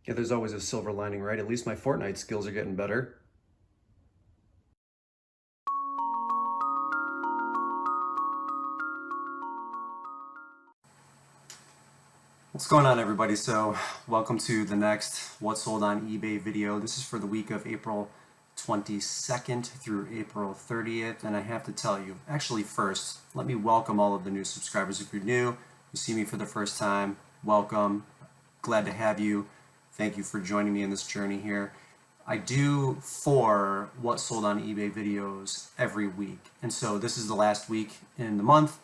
Yeah, there's always a silver lining, right? At least my Fortnite skills are getting better. What's going on, everybody? So welcome to the next What's Sold on eBay video. This is for the week of April 22nd through April 30th. And I have to tell you, actually first, let me welcome all of the new subscribers. If you're new, you see me for the first time, welcome. Glad to have you. Thank you for joining me in this journey here. I do 4 What's Sold on eBay videos every week. And so this is the last week in the month,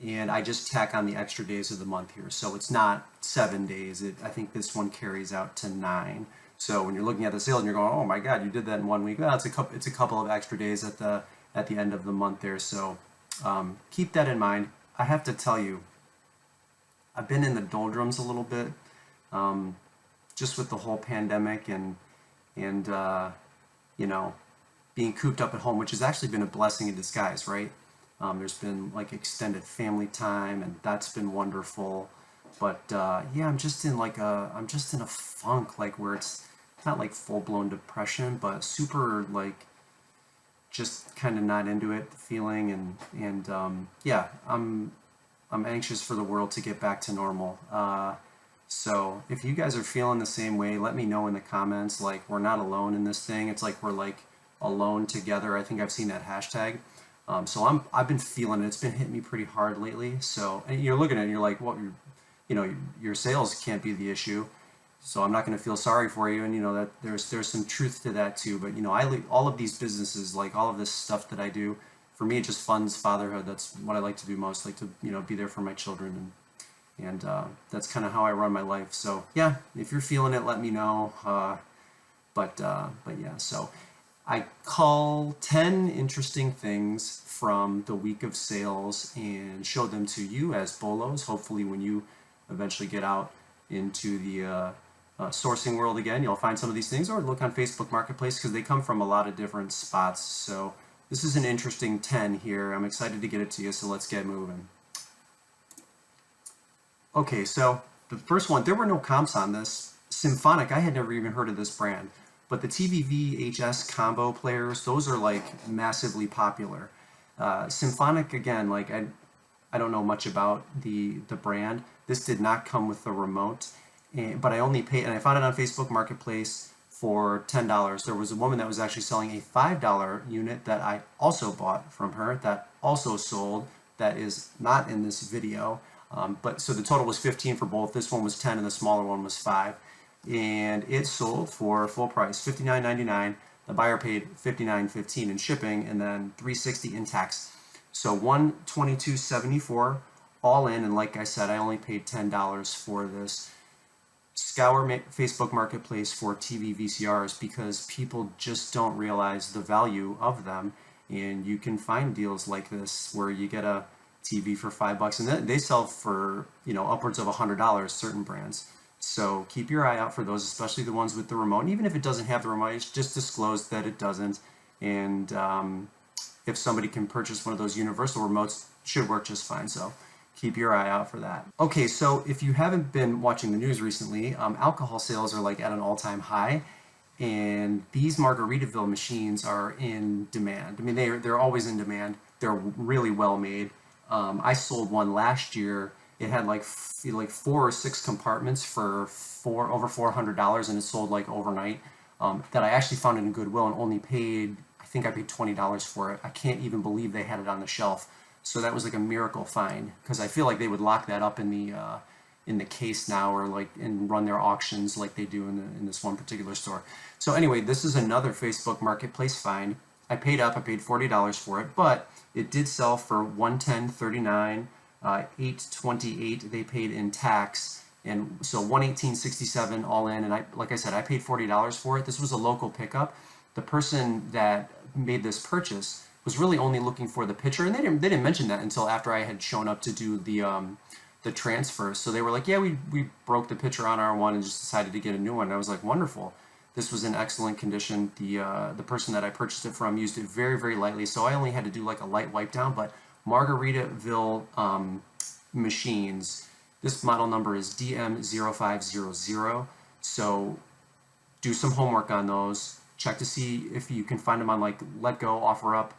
and I just tack on the extra days of the month here. So it's not 7 days. I think this one carries out to 9. So when you're looking at the sales and you're going, oh my God, you did that in 1 week. Well, it's a couple of extra days at the end of the month there. So keep that in mind. I have to tell you, I've been in the doldrums a little bit, just with the whole pandemic and you know, being cooped up at home, which has actually been a blessing in disguise, right? There's been like extended family time, and that's been wonderful. But yeah, I'm just in a funk, like where it's not like full-blown depression, but super like just kind of not into it feeling, and yeah, I'm anxious for the world to get back to normal. So if you guys are feeling the same way, let me know in the comments. Like, we're not alone in this thing. It's like we're like alone together. I think I've seen that hashtag. So I've been feeling it. It's been hitting me pretty hard lately. So, and you're looking at it and you're like, well, your sales can't be the issue. So I'm not going to feel sorry for you. And that there's some truth to that too. But all of these businesses, like all of this stuff that I do, for me, it just funds fatherhood. That's what I like to do most. Like to be there for my children, and that's kind of how I run my life. So yeah, if you're feeling it, let me know. But yeah, so I call 10 interesting things from the week of sales and show them to you as Bolos. Hopefully when you eventually get out into the sourcing world again, you'll find some of these things, or look on Facebook Marketplace because they come from a lot of different spots. So this is an interesting 10 here. I'm excited to get it to you, so let's get moving. Okay, so the first one, there were no comps on this. Symphonic, I had never even heard of this brand, but the TV VHS combo players, those are like massively popular. Symphonic, again, like I don't know much about the brand. This did not come with the remote, but I only paid, and I found it on Facebook Marketplace for $10. There was a woman that was actually selling a $5 unit that I also bought from her, that also sold, that is not in this video. But so the total was 15 for both. This one was 10 and the smaller one was 5. And it sold for full price, $59.99. The buyer paid $59.15 in shipping, and then $360 in tax. So $122.74 all in, and like I said, I only paid $10 for this. Scour Facebook Marketplace for TV VCRs because people just don't realize the value of them, and you can find deals like this where you get a TV for $5, and they sell for upwards of $100, certain brands. So keep your eye out for those, especially the ones with the remote. And even if it doesn't have the remote, it's just disclosed that it doesn't. And if somebody can purchase one of those universal remotes, it should work just fine. So keep your eye out for that. Okay, so if you haven't been watching the news recently, alcohol sales are like at an all-time high. And these Margaritaville machines are in demand. I mean, they're always in demand. They're really well made. I sold one last year. It had like 4 or 6 compartments for over $400, and it sold like overnight. That I actually found in Goodwill and only paid, I think I paid $20 for it. I can't even believe they had it on the shelf. So that was like a miracle find, because I feel like they would lock that up in the case now, or like and run their auctions like they do in this one particular store. So anyway, this is another Facebook Marketplace find. I paid $40 for it, but it did sell for $110.39, $828 they paid in tax, and so $118.67 all in. And like I said, I paid $40 for it. This was a local pickup. The person that made this purchase was really only looking for the picture, and they didn't mention that until after I had shown up to do the transfer. So they were like, yeah, we broke the picture on our one and just decided to get a new one. And I was like, wonderful. This was in excellent condition. The person that I purchased it from used it very, very lightly, so I only had to do like a light wipe down. But Margaritaville machines, this model number is DM0500. So do some homework on those. Check to see if you can find them on like Let Go, OfferUp.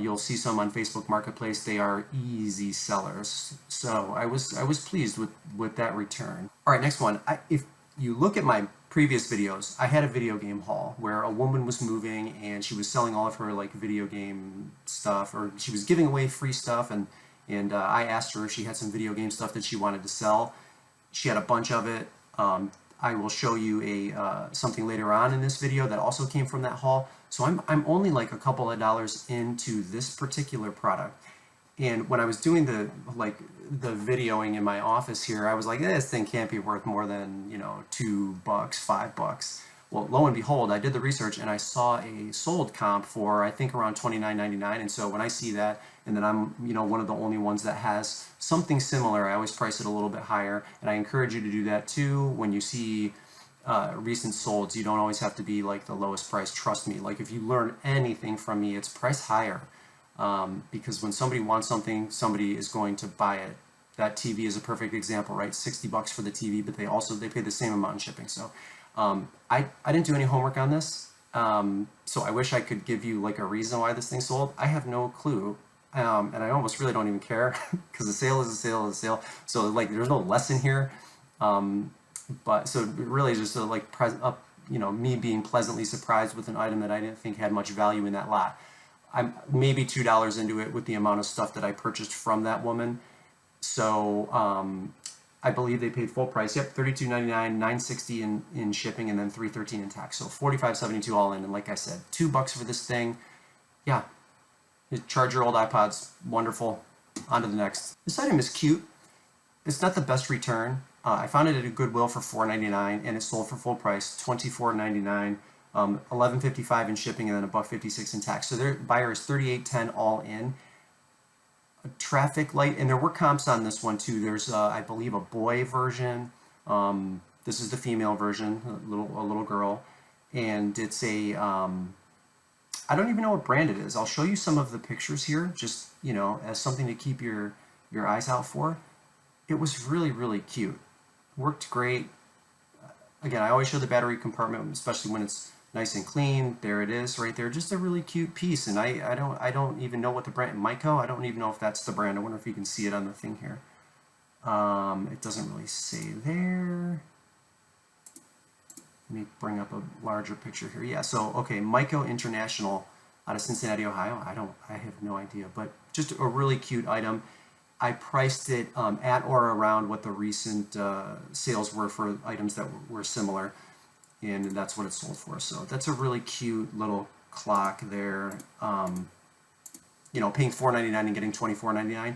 You'll see some on Facebook Marketplace. They are easy sellers. So I was pleased with that return. All right, next one. If you look at my previous videos, I had a video game haul where a woman was moving and she was selling all of her like video game stuff, or she was giving away free stuff, and I asked her if she had some video game stuff that she wanted to sell. She had a bunch of it. I will show you something later on in this video that also came from that haul. So I'm only like a couple of dollars into this particular product. And when I was doing the videoing in my office here, I was like, this thing can't be worth more than, you know, $2, $5. Well, lo and behold, I did the research and I saw a sold comp for I think around $29.99. And so when I see that, and then I'm, you know, one of the only ones that has something similar, I always price it a little bit higher. And I encourage you to do that too. When you see recent solds, you don't always have to be like the lowest price. Trust me. Like if you learn anything from me, it's price higher. Because when somebody wants something, somebody is going to buy it. That TV is a perfect example, right? $60 for the TV, but they pay the same amount in shipping. So I didn't do any homework on this, so I wish I could give you like a reason why this thing sold. I have no clue, and I almost really don't even care because a sale is a sale is a sale. So like there's no lesson here, but so really just like you know, me being pleasantly surprised with an item that I didn't think had much value in that lot. I'm maybe $2 into it with the amount of stuff that I purchased from that woman. So I believe they paid full price. Yep, $32.99, $9.60 in shipping, and then $3.13 in tax. So $45.72 all in. And like I said, $2 for this thing. Yeah, you charge your old iPods. Wonderful. On to the next. This item is cute. It's not the best return. I found it at a Goodwill for $4.99, and it sold for full price, $24.99. $11.55 in shipping, and then $1.56 in tax. So their buyer is $38.10 all in. A traffic light, and there were comps on this one too. There's I believe a boy version. This is the female version, a little girl, and it's a I don't even know what brand it is. I'll show you some of the pictures here, just, you know, as something to keep your eyes out for. It was really cute. Worked great. Again, I always show the battery compartment, especially when it's nice and clean. There it is right there. Just a really cute piece. And I don't even know what the brand, Myco, I don't even know if that's the brand. I wonder if you can see it on the thing here. It doesn't really say there. Let me bring up a larger picture here. Yeah, so okay, Myco International out of Cincinnati, Ohio. I have no idea, but just a really cute item. I priced it at or around what the recent sales were for items that were similar, and that's what it sold for. So that's a really cute little clock there. You know, paying $4.99 and getting $24.99.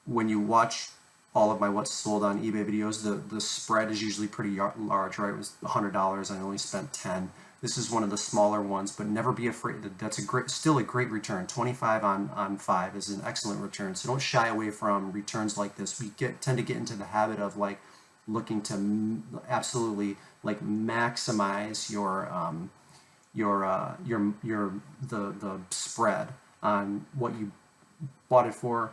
When you watch all of my what's sold on eBay videos, the spread is usually pretty large, right? It was $100. I only spent $10. This is one of the smaller ones, but never be afraid. That's still a great return. 25 on 5 is an excellent return. So don't shy away from returns like this. We tend to get into the habit of like looking to absolutely like maximize the spread on what you bought it for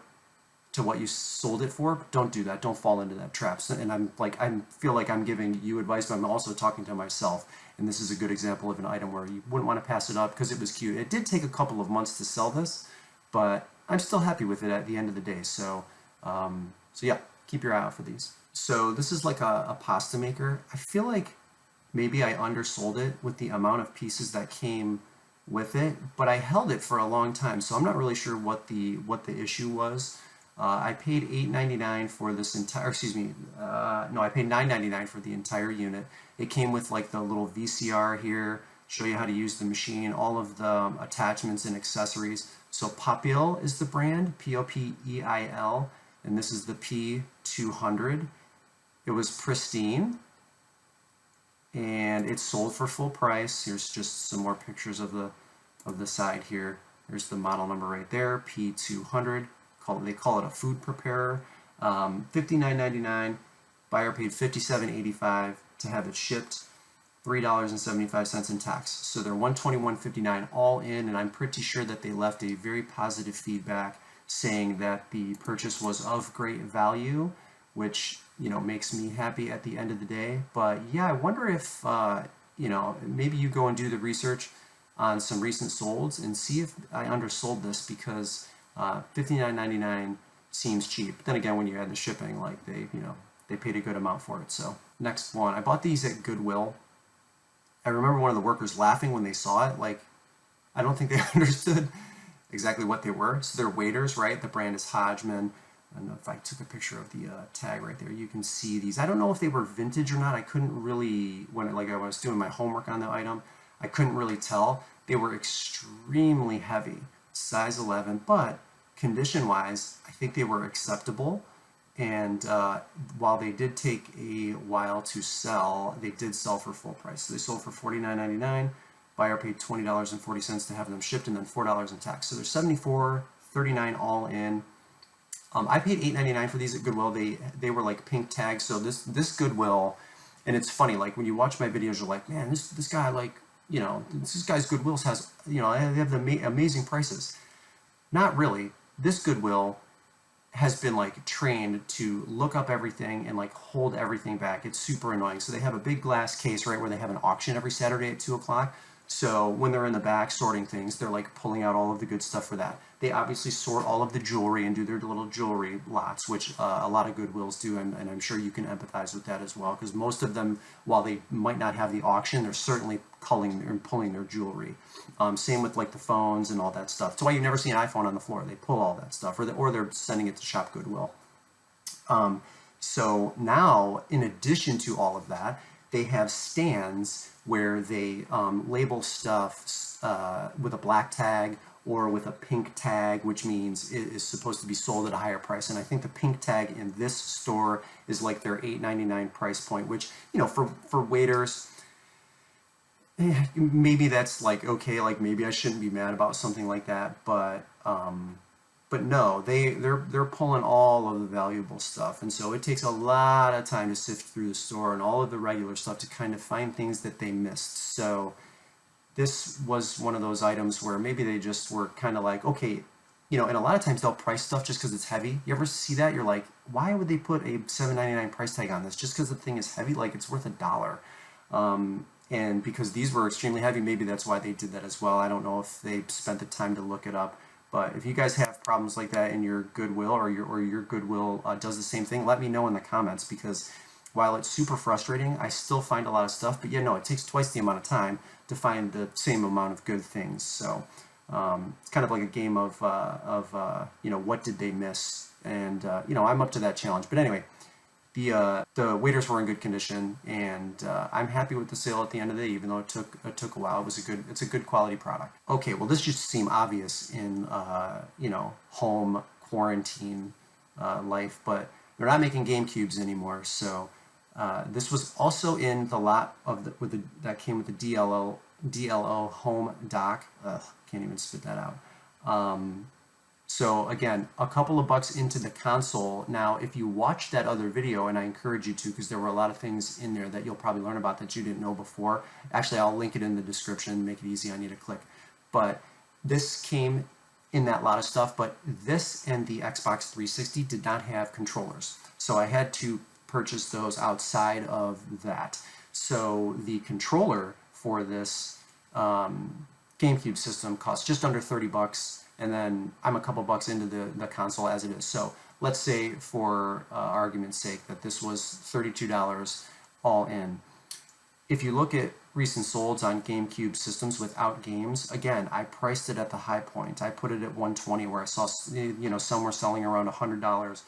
to what you sold it for. Don't do that. Don't fall into that trap. And I feel like I'm giving you advice, but I'm also talking to myself. And this is a good example of an item where you wouldn't want to pass it up because it was cute. It did take a couple of months to sell this, but I'm still happy with it at the end of the day. So, so yeah, keep your eye out for these. So this is like a pasta maker. I feel like maybe I undersold it with the amount of pieces that came with it, but I held it for a long time, so I'm not really sure what the issue was. I paid $8.99 for this entire, no, I paid $9.99 for the entire unit. It came with like the little VCR here, show you how to use the machine, all of the attachments and accessories. So Popil is the brand, P-O-P-E-I-L, and this is the P200. It was pristine, and it sold for full price. Here's just some more pictures of the side here. There's the model number right there, P200. They call it a food preparer. $59.99. Buyer paid $57.85 to have it shipped. $3.75 in tax. So they're $121.59 all in, and I'm pretty sure that they left a very positive feedback saying that the purchase was of great value. which, you know, makes me happy at the end of the day. But yeah, I wonder if, you know, maybe you go and do the research on some recent solds and see if I undersold this, because $59.99 seems cheap. Then again, when you add the shipping, like they paid a good amount for it. So next one, I bought these at Goodwill. I remember one of the workers laughing when they saw it. Like, I don't think they understood exactly what they were. So they're waders, right? The brand is Hodgman. And if I took a picture of the tag right there, you can see these. I don't know if they were vintage or not. I couldn't really, when I was doing my homework on the item, I couldn't really tell. They were extremely heavy, size 11, but condition-wise, I think they were acceptable. And while they did take a while to sell, they did sell for full price. So they sold for $49.99. Buyer paid $20.40 to have them shipped, and then $4 in tax. So they're $74.39 all in. I paid $8.99 for these at Goodwill. They were like pink tags. So this Goodwill, and it's funny, like when you watch my videos, you're like, man, this guy, like, you know, this guy's Goodwill's has, you know, they have the amazing prices. Not really. This Goodwill has been like trained to look up everything and like hold everything back. It's super annoying. So they have a big glass case, right, where they have an auction every Saturday at 2 o'clock. So when they're in the back sorting things, they're like pulling out all of the good stuff for that. They obviously sort all of the jewelry and do their little jewelry lots, which a lot of Goodwills do, and I'm sure you can empathize with that as well, because most of them, while they might not have the auction, they're certainly culling and pulling their jewelry. Same with like the phones and all that stuff. That's why you never see an iPhone on the floor. They pull all that stuff, or they're sending it to Shop Goodwill. So now, in addition to all of that, they have stands where they label stuff with a black tag or with a pink tag, which means it is supposed to be sold at a higher price. And I think the pink tag in this store is like their $8.99 price point, which, you know, for waiters, maybe that's like okay, like maybe I shouldn't be mad about something like that, but no, they're pulling all of the valuable stuff, and so it takes a lot of time to sift through the store and all of the regular stuff to kind of find things that they missed. So this was one of those items where maybe they just were kind of like, okay, you know, and a lot of times they'll price stuff just because it's heavy. You ever see that? You're like, why would they put a $7.99 price tag on this just because the thing is heavy? Like, it's worth $1. And because these were extremely heavy, maybe that's why they did that as well. I don't know if they spent the time to look it up. But if you guys have problems like that in your Goodwill, or your Goodwill does the same thing, let me know in the comments, because while it's super frustrating, I still find a lot of stuff. But yeah, no, it takes twice the amount of time to find the same amount of good things. So it's kind of like a game of you know, what did they miss? And you know, I'm up to that challenge. But anyway, the waiters were in good condition, and I'm happy with the sale at the end of the day, even though it took a while. It's a good quality product. Okay, well, this just seemed obvious in you know, home quarantine life, but they're not making GameCubes anymore. So this was also in the lot of that came with the DLO home dock. Can't even spit that out. So again, a couple of bucks into the console. Now, if you watched that other video, and I encourage you to, because there were a lot of things in there that you'll probably learn about that you didn't know before. Actually, I'll link it in the description, make it easy on you to click. But this came in that lot of stuff, but this and the Xbox 360 did not have controllers. So I had to purchase those outside of that. So the controller for this GameCube system cost just under 30 bucks. And then I'm a couple bucks into the console as it is. So let's say, for argument's sake, that this was $32 all in. If you look at recent solds on GameCube systems without games, again, I priced it at the high point. I put it at $120, where I saw, you know, some were selling around $100,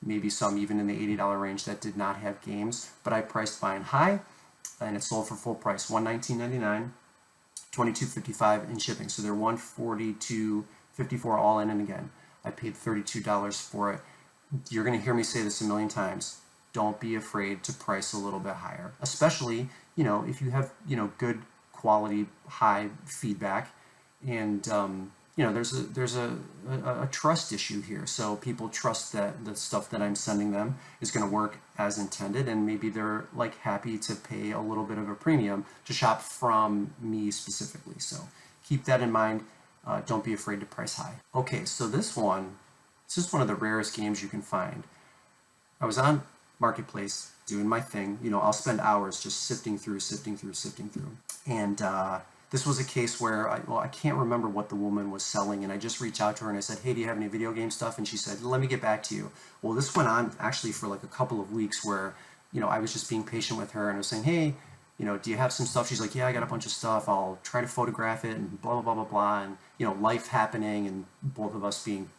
maybe some even in the $80 range that did not have games. But I priced mine high, and it sold for full price, $119.99, $22.55 in shipping. So they're $142.54 all in, and again, I paid $32 for it. You're going to hear me say this a million times. Don't be afraid to price a little bit higher, especially, you know, if you have, you know, good quality, high feedback, and you know, there's a trust issue here. So people trust that the stuff that I'm sending them is going to work as intended, and maybe they're like happy to pay a little bit of a premium to shop from me specifically. So keep that in mind. Don't be afraid to price high. Okay, so this is one of the rarest games you can find. I was on Marketplace doing my thing. You know, I'll spend hours just sifting through. And this was a case where, I can't remember what the woman was selling, and I just reached out to her and I said, hey, do you have any video game stuff? And she said, let me get back to you. Well, this went on actually for like a couple of weeks where, you know, I was just being patient with her and I was saying, hey, you know, do you have some stuff? She's like, yeah, I got a bunch of stuff. I'll try to photograph it and blah, blah, blah, blah, blah. And, you know, life happening and both of us being,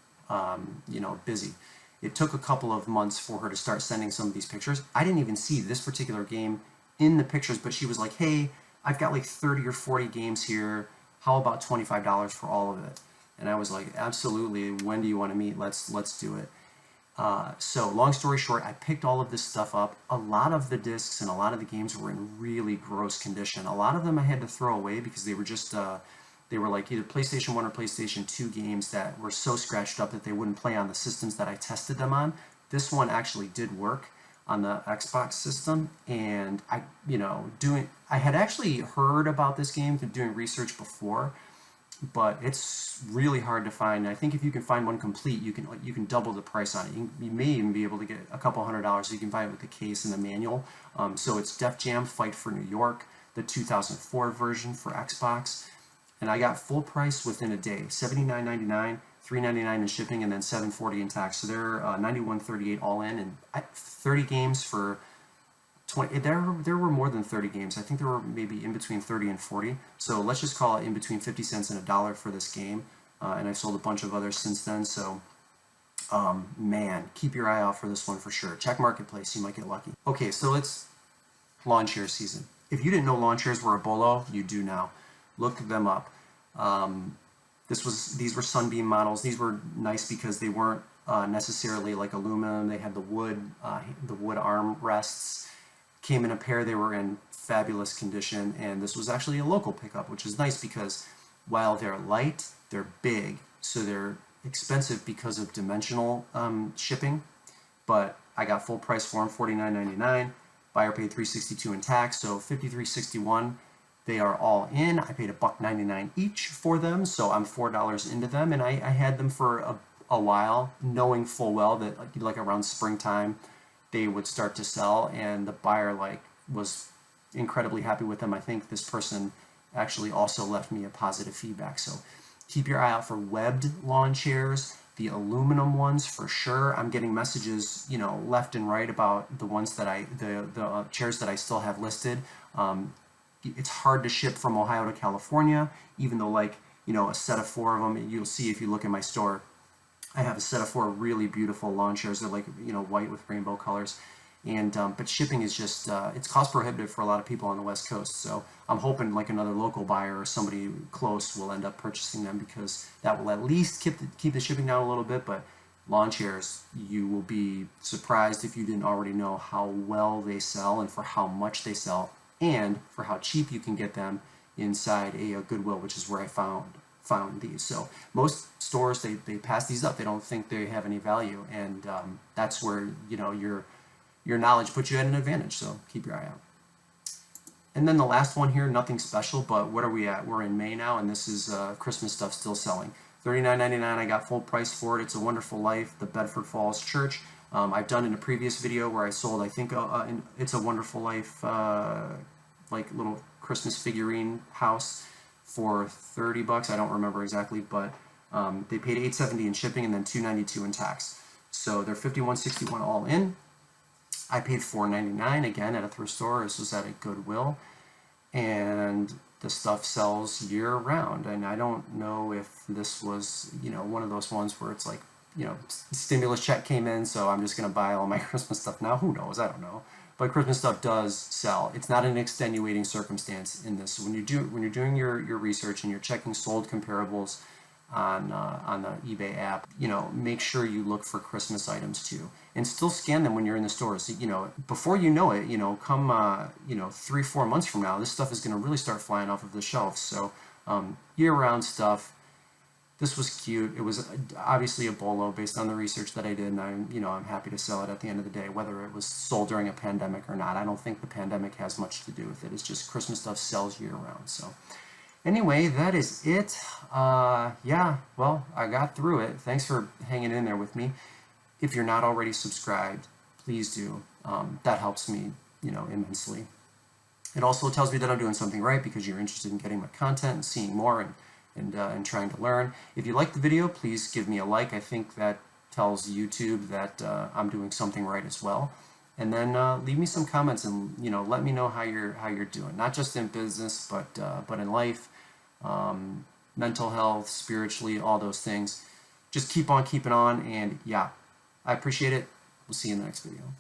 you know, busy. It took a couple of months for her to start sending some of these pictures. I didn't even see this particular game in the pictures, but she was like, hey, I've got like 30 or 40 games here. How about $25 for all of it? And I was like, absolutely. When do you want to meet? Let's do it. So long story short, I picked all of this stuff up. A lot of the discs and a lot of the games were in really gross condition. A lot of them I had to throw away because they were just, they were like either PlayStation 1 or PlayStation 2 games that were so scratched up that they wouldn't play on the systems that I tested them on. This one actually did work on the Xbox system, and I had actually heard about this game through doing research before, but it's really hard to find. I think if you can find one complete, you can double the price on it. You may even be able to get a couple $100. So you can buy it with the case and the manual. So it's Def Jam Fight for New York, the 2004 version for Xbox, and I got full price within a day, $79.99, $3.99 in shipping, and then $7.40 in tax. So they're $91.38 all in, and 30 games for 20. There were more than 30 games. I think there were maybe in between 30 and 40. So let's just call it in between 50 cents and $1 for this game. And I've sold a bunch of others since then. So man, keep your eye out for this one for sure. Check Marketplace, you might get lucky. Okay, so it's lawn chair season. If you didn't know lawn chairs were a Bolo, you do now. Look them up. These were Sunbeam models. These were nice because they weren't necessarily like aluminum. They had the wood arm rests. Came in a pair. They were in fabulous condition, and this was actually a local pickup, which is nice because while they're light, they're big, so they're expensive because of dimensional shipping. But I got full price for them, $49.99. Buyer paid $3.62 in tax, so $53.61. They are all in. I paid $1.99 each for them, so I'm $4 into them, and I had them for a while, knowing full well that like around springtime they would start to sell, and the buyer was incredibly happy with them. I think this person actually also left me a positive feedback. So keep your eye out for webbed lawn chairs, the aluminum ones for sure. I'm getting messages, you know, left and right about the ones that the chairs that I still have listed. It's hard to ship from Ohio to California, even though a set of 4 of them, you'll see if you look in my store, I have a set of 4 really beautiful lawn chairs. They're white with rainbow colors. And but shipping is just, it's cost prohibitive for a lot of people on the West Coast. So I'm hoping another local buyer or somebody close will end up purchasing them, because that will at least keep the shipping down a little bit. But lawn chairs, you will be surprised if you didn't already know how well they sell and for how much they sell, and for how cheap you can get them inside a Goodwill, which is where I found these. So most stores, they pass these up. They don't think they have any value, and that's where your knowledge puts you at an advantage. So keep your eye out. And then the last one here, nothing special, but what are we at? We're in May now, and this is Christmas stuff still selling. $39.99. I got full price for it. It's a Wonderful Life, the Bedford Falls Church. I've done in a previous video where I sold, I think, It's a Wonderful Life little Christmas figurine house for $30. I don't remember exactly, but they paid $8.70 in shipping and then $2.92 in tax. So they're $51.61 all in. I paid $4.99 again at a thrift store. This was at a Goodwill, and the stuff sells year round. And I don't know if this was one of those ones where it's stimulus check came in, so I'm just gonna buy all my Christmas stuff now. Who knows? I don't know. But Christmas stuff does sell. It's not an extenuating circumstance in this. When you're doing your research and you're checking sold comparables on the eBay app, make sure you look for Christmas items too, and still scan them when you're in the stores. Before you know it, come 3-4 months from now, this stuff is going to really start flying off of the shelves. So year-round stuff. This was cute. It was obviously a Bolo based on the research that I did, and I'm happy to sell it at the end of the day, whether it was sold during a pandemic or not. I don't think the pandemic has much to do with it. It's just Christmas stuff sells year round. So anyway, that is it. Yeah, well, I got through it. Thanks for hanging in there with me. If you're not already subscribed, please do. That helps me, immensely. It also tells me that I'm doing something right because you're interested in getting my content and seeing more and trying to learn. If you like the video, please give me a like. I think that tells YouTube that I'm doing something right as well. And then leave me some comments and let me know how you're doing. Not just in business, but in life, mental health, spiritually, all those things. Just keep on keeping on, and yeah, I appreciate it. We'll see you in the next video.